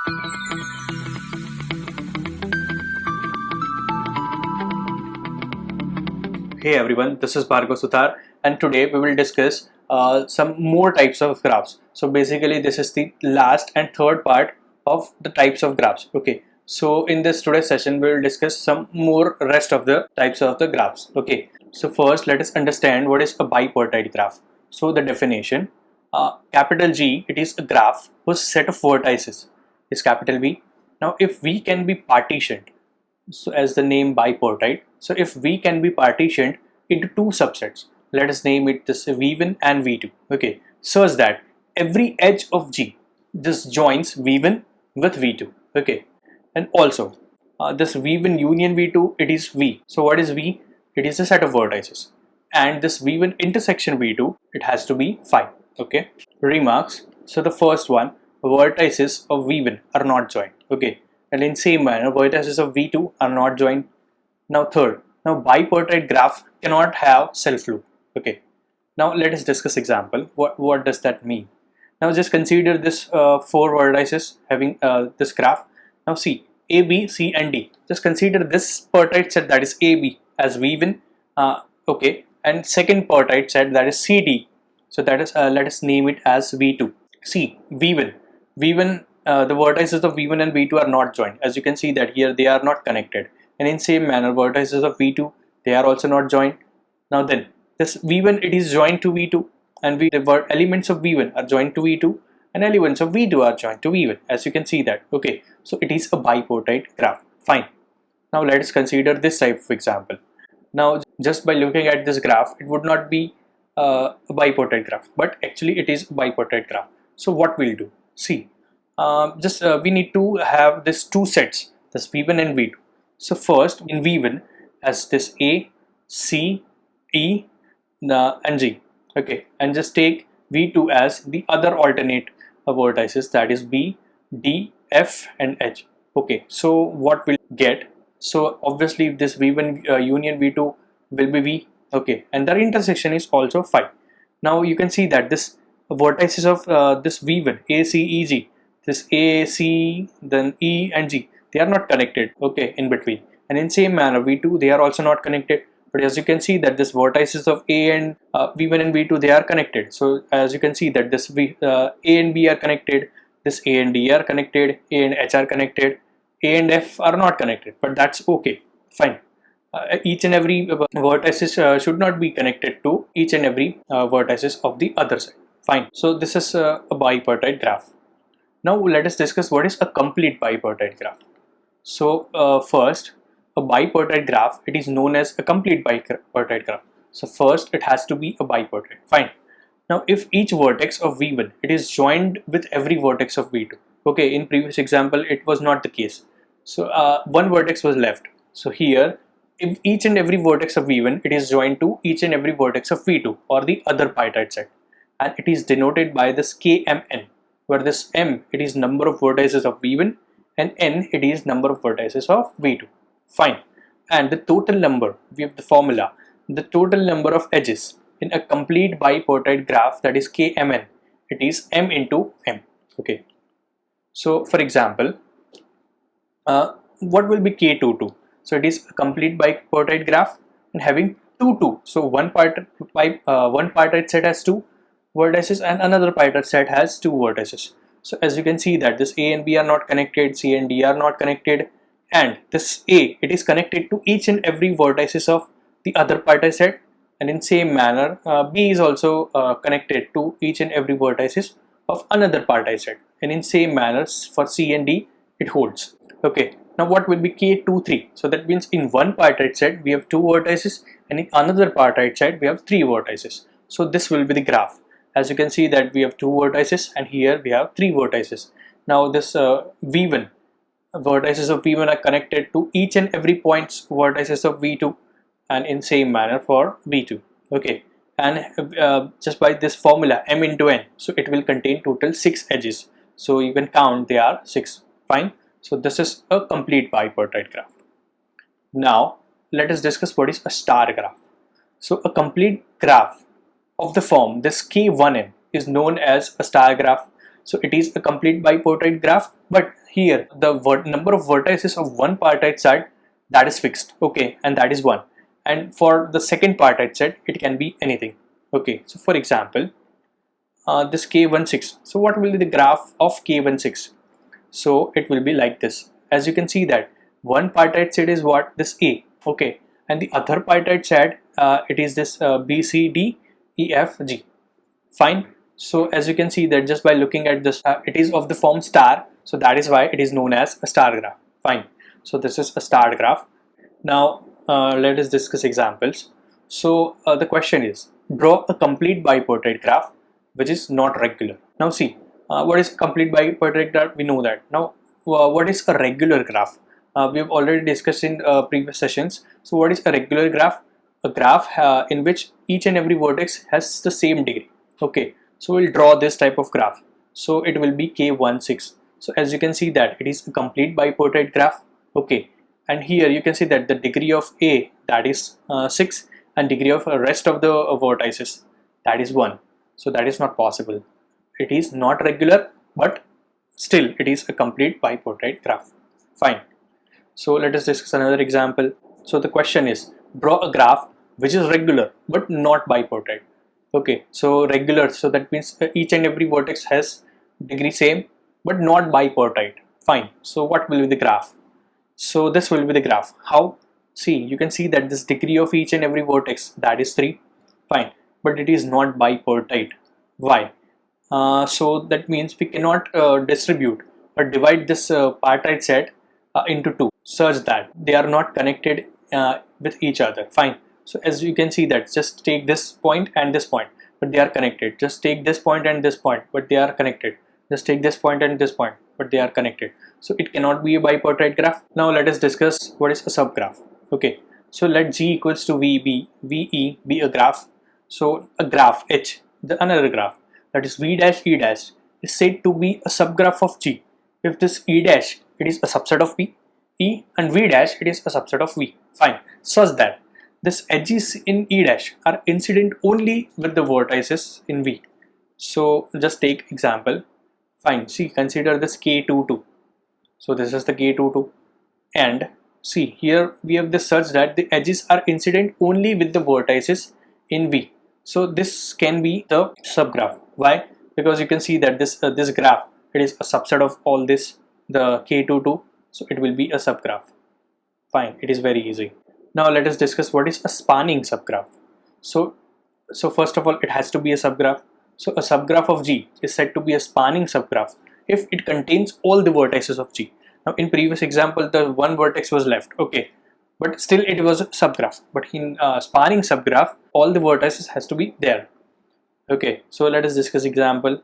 Hey everyone, this is Bhargav Suthar, and today we will discuss some more types of graphs. So basically this is the last and third part of the types of graphs. Okay, so in this today's session we will discuss some more rest of the types of the graphs. Okay, so first let us understand what is a bipartite graph. So the definition, capital G, it is a graph whose set of vertices is capital V. Now if V can be partitioned, so as the name bipartite, so if V can be partitioned into two subsets, let us name it this V1 and V2. Okay, such that every edge of G just joins V1 with V2. Okay, and also this V1 union V2, it is V. So what is V? It is a set of vertices, and this V1 intersection V2, it has to be phi. Okay, remarks. So the first one, vertices of V1 are not joined. Okay, and in same manner vertices of V2 are not joined. Now third, now bipartite graph cannot have self loop. Okay, now let us discuss example. What does that mean? Now just consider this four vertices having this graph. Now see A, B, C and D. Just consider this partite set, that is AB, as V1. Okay, and second partite set, that is CD. So that is let us name it as V2. See V1. The vertices of V1 and V2 are not joined. As you can see that here they are not connected. And in same manner vertices of V2, they are also not joined. Now then this V1, it is joined to V2, and the elements of V1 are joined to V2, and elements of V2 are joined to V1, as you can see that. Okay, so it is a bipartite graph. Fine. Now let us consider this type of example. Now just by looking at this graph, it would not be a bipartite graph, but actually it is a bipartite graph. So what we'll do, see, we need to have this two sets, this V1 and V2. So first in V1 as this A, C, E and G. Okay, and just take V2 as the other alternate vertices, that is B, D, F and H. Okay, so what we'll get, so obviously this V1 union V2 will be V. Okay, and their intersection is also phi. Now you can see that this vertices of this V1, A, C, E, G, this A, C, then E and G, they are not connected. Okay, in between. And in same manner V2, they are also not connected. But as you can see that this vertices of A and V1 and V2, they are connected. So as you can see that this A and B are connected, this A and D are connected, A and H are connected, A and F are not connected. But that's okay, fine. Each and every vertices should not be connected to each and every vertices of the other side. Fine. So this is a bipartite graph. Now let us discuss what is a complete bipartite graph. So first, a bipartite graph, it is known as a complete bipartite graph. So first it has to be a bipartite. Fine. Now if each vertex of V1, it is joined with every vertex of V2. Okay, in previous example it was not the case. So one vertex was left. So here, if each and every vertex of V1, it is joined to each and every vertex of V2 or the other bipartite set, and it is denoted by this KMN, where this M, it is number of vertices of V1 and N, it is number of vertices of V2. Fine. And the total number, we have the formula, the total number of edges in a complete bipartite graph, that is KMN, it is M into M. Okay. So for example, what will be K22? So it is a complete bipartite graph and having 2, so one bipartite set has two vertices and another bipartite set has two vertices. So as you can see that this A and B are not connected, C and D are not connected, and this A, it is connected to each and every vertices of the other bipartite set, and in same manner B is also connected to each and every vertices of another bipartite set, and in same manner for C and D it holds. Okay. Now what will be K23? So that means in one bipartite set we have two vertices, and in another bipartite set we have three vertices. So this will be the graph. As you can see that we have two vertices and here we have three vertices. Now this V1, vertices of V1 are connected to each and every points vertices of V2, and in same manner for V2. Okay, and just by this formula M into N, so it will contain total 6 edges. So you can count, they are 6. Fine. So this is a complete bipartite graph. Now let us discuss what is a star graph. So a complete graph of the form this K1M is known as a star graph. so it is a complete bipartite graph. But here the number of vertices of one partite set, that is fixed, okay, and that is 1. And for the second partite set, it can be anything, okay. So for example, this K16, so what will be the graph of K16? So it will be like this. As you can see that one partite set is what, this A, okay, and the other partite set, it is this B, C, D, E, F, G. Fine. So as you can see that just by looking at this, it is of the form star, so that is why it is known as a star graph. Fine. So this is a star graph. Now let us discuss examples. So the question is, draw a complete bipartite graph which is not regular. Now see, what is complete bipartite graph? We know that. Now what is a regular graph? We have already discussed in previous sessions. So what is a regular graph? A graph in which each and every vertex has the same degree, okay. So we'll draw this type of graph. So it will be K16. So as you can see that it is a complete bipartite graph, okay. And here you can see that the degree of A, that is 6, and degree of rest of the vertices, that is 1. So that is not possible. It is not regular, but still it is a complete bipartite graph. Fine. So let us discuss another example. So the question is, draw a graph which is regular but not bipartite. Okay, so regular, so that means each and every vertex has degree same but not bipartite. Fine. So what will be the graph? So this will be the graph. How? See, you can see that this degree of each and every vertex, that is 3. Fine. But it is not bipartite. Why? So that means we cannot distribute or divide this partite set into 2 such that they are not connected with each other. Fine. So as you can see that just take this point and this point, but they are connected. Just take this point and this point, but they are connected. Just take this point and this point, but they are connected. So it cannot be a bipartite graph. Now let us discuss what is a subgraph. Okay, so let G equals to VE be a graph. So a graph H, the another graph, that is V dash E dash, is said to be a subgraph of G if this E dash, it is a subset of P, E, and V dash, it is a subset of V. Fine. Such that this edges in E dash are incident only with the vertices in V. So just take example. Fine. See, consider this K22. So this is the K22, and see here we have this such that the edges are incident only with the vertices in V. So this can be the subgraph. Why? Because you can see that this graph, it is a subset of all this, the K22. So it will be a subgraph. Fine. It is very easy. Now let us discuss what is a spanning subgraph. So first of all, it has to be a subgraph. So a subgraph of G is said to be a spanning subgraph if it contains all the vertices of G. Now in previous example, the one vertex was left, okay, but still it was a subgraph. But in spanning subgraph, all the vertices has to be there. Okay, so let us discuss example.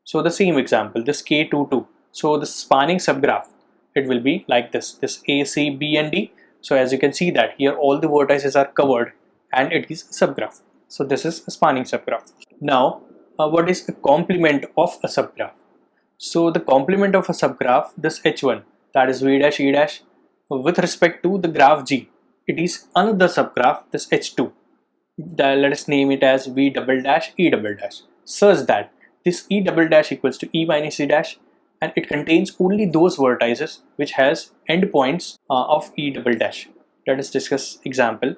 So the same example, this K22. So the spanning subgraph, it will be like this A, C, B, and D. So as you can see that here all the vertices are covered and it is a subgraph. So this is a spanning subgraph. Now what is a complement of a subgraph? So the complement of a subgraph, this H1, that is V dash E dash, with respect to the graph G, it is another subgraph, this H2. Let us name it as V double dash E double dash, such that this E double dash equals to E minus E dash, and it contains only those vertices which has endpoints of E double dash. Let us discuss example.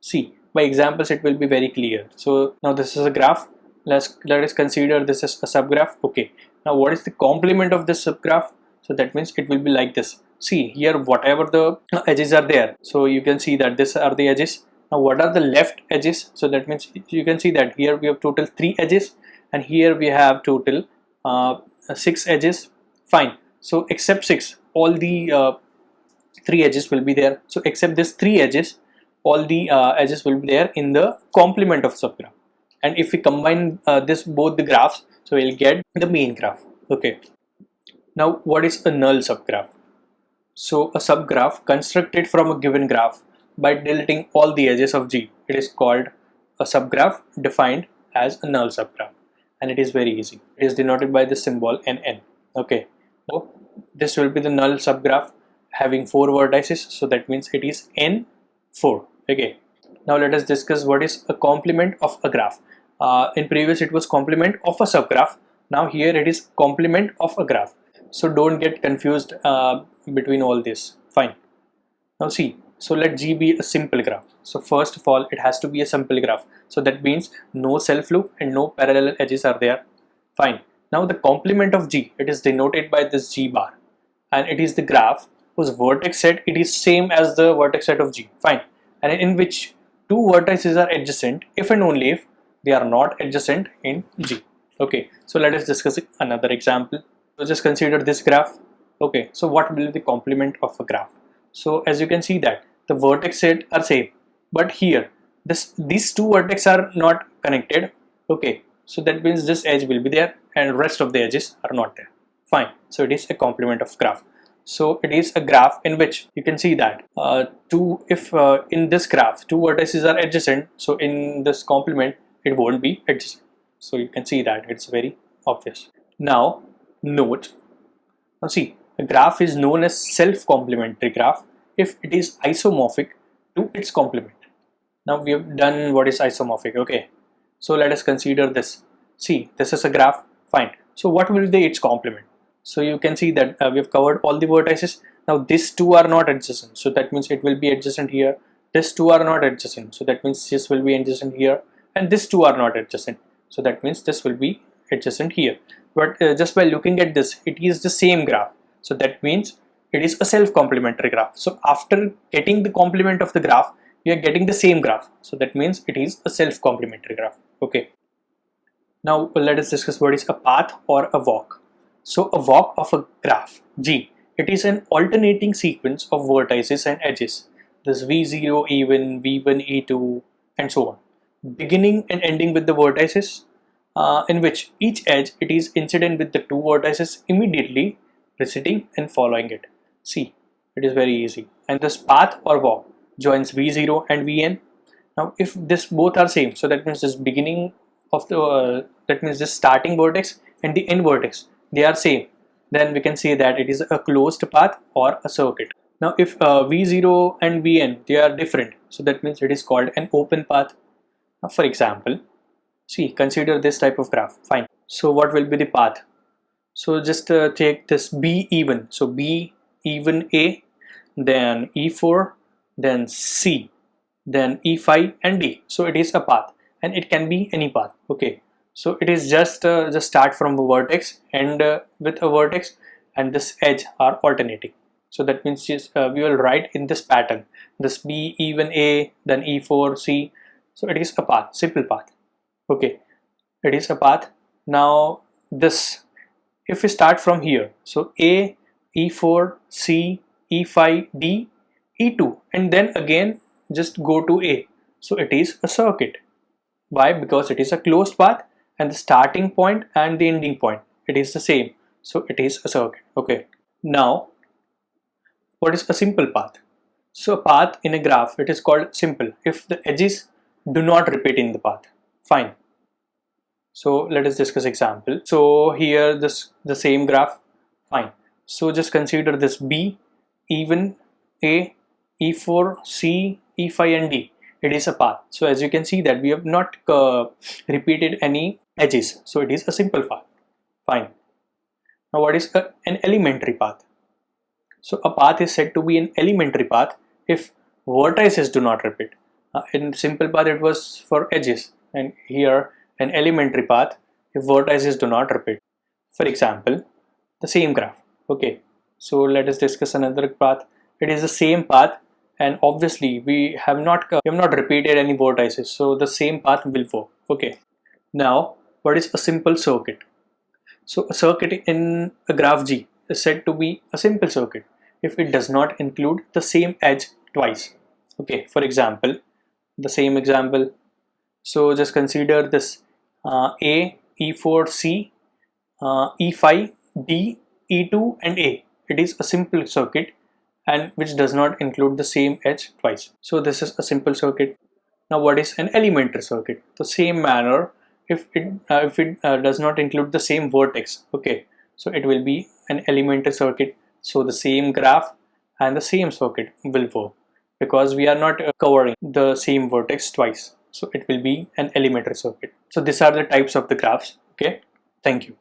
See, by examples it will be very clear. So now this is a graph. Let us consider this as a subgraph. Okay. Now what is the complement of this subgraph? So that means it will be like this. See here, whatever the edges are there. So you can see that these are the edges. Now what are the left edges? So that means you can see that here we have total 3 edges, and here we have total 6 edges. Fine. So except 6, all the 3 edges will be there. So except this 3 edges, all the edges will be there in the complement of subgraph. And if we combine both the graphs, so we'll get the main graph. Okay. Now what is a null subgraph? So a subgraph constructed from a given graph by deleting all the edges of G, it is called a subgraph defined as a null subgraph, and it is very easy. It is denoted by the symbol NN. Okay. So this will be the null subgraph having 4 vertices, so that means it is N4. Okay. Now let us discuss what is a complement of a graph. In previous it was complement of a subgraph, Now here it is complement of a graph. So don't get confused between all this. Fine. Now see, so let G be a simple graph. So first of all, it has to be a simple graph. So that means no self loop and no parallel edges are there. Fine. Now the complement of G, it is denoted by this G bar, and it is the graph whose vertex set it is same as the vertex set of G. Fine. And in which two vertices are adjacent if and only if they are not adjacent in G. Okay, so let us discuss another example. So just consider this graph. Okay, so what will be the complement of a graph? So as you can see that the vertex set are same, but here these two vertex are not connected. Okay, so that means this edge will be there and rest of the edges are not there. Fine, so it is a complement of graph. So it is a graph in which you can see that in this graph two vertices are adjacent, so in this complement it won't be adjacent. So you can see that it's very obvious. Now note, now see, a graph is known as self-complementary graph if it is isomorphic to its complement. Now we have done what is isomorphic. Okay, so let us consider this. See, this is a graph. Fine. So what will be its complement? So you can see that we have covered all the vertices. Now these two are not adjacent, so that means it will be adjacent here. These two are not adjacent, so that means this will be adjacent here, and these two are not adjacent, so that means this will be adjacent here. But just by looking at this, it is the same graph, so that means it is a self-complementary graph. So after getting the complement of the graph, we are getting the same graph, so that means it is a self-complementary graph. Okay, now let us discuss what is a path or a walk. So a walk of a graph G, it is an alternating sequence of vertices and edges. This V0, E1, V1, E2 and so on, beginning and ending with the vertices, in which each edge it is incident with the two vertices immediately preceding and following it. See, it is very easy. And this path or walk joins V0 and Vn. Now if this both are same, so that means this beginning of the that means this starting vertex and the end vertex, they are same, then we can say that it is a closed path or a circuit. Now if V0 and Vn, they are different, so that means it is called an open path. Now for example, see, consider this type of graph. Fine. So what will be the path? So just take this B even. So B even A, then E4, then C, then E5 and D. So it is a path and it can be any path. Okay. So it is just start from a vertex, end with a vertex, and this edge are alternating. So that means just, we will write in this pattern, this B even A, then E4, C. So it is a path, simple path. Okay, it is a path. Now this, if we start from here, so A, E4, C, E5, D, E2, and then again just go to A. So it is a circuit. Why? Because it is a closed path and the starting point and the ending point, it is the same. So it is a circuit. Okay. Now, what is a simple path? So a path in a graph, it is called simple if the edges do not repeat in the path. Fine. So let us discuss example. So here the same graph. Fine. So just consider this B, even A, E4, C, E5 and D. It is a path. So as you can see that we have not repeated any edges. So it is a simple path. Fine. Now what is an elementary path? So a path is said to be an elementary path if vertices do not repeat. In simple path it was for edges, and here an elementary path if vertices do not repeat. For example, the same graph. Okay, so let us discuss another path. It is the same path, and obviously we have not repeated any vertices, so the same path will work. Okay, now what is a simple circuit? So a circuit in a graph G is said to be a simple circuit if it does not include the same edge twice. Okay, for example, the same example. So just consider this A, E4, C, E5, D, E2 and A. It is a simple circuit and which does not include the same edge twice. So this is a simple circuit. Now what is an elementary circuit? The same manner if it does not include the same vertex. Okay, so it will be an elementary circuit. So the same graph and the same circuit will work because we are not covering the same vertex twice. So it will be an elementary circuit. So these are the types of the graphs. Okay, thank you.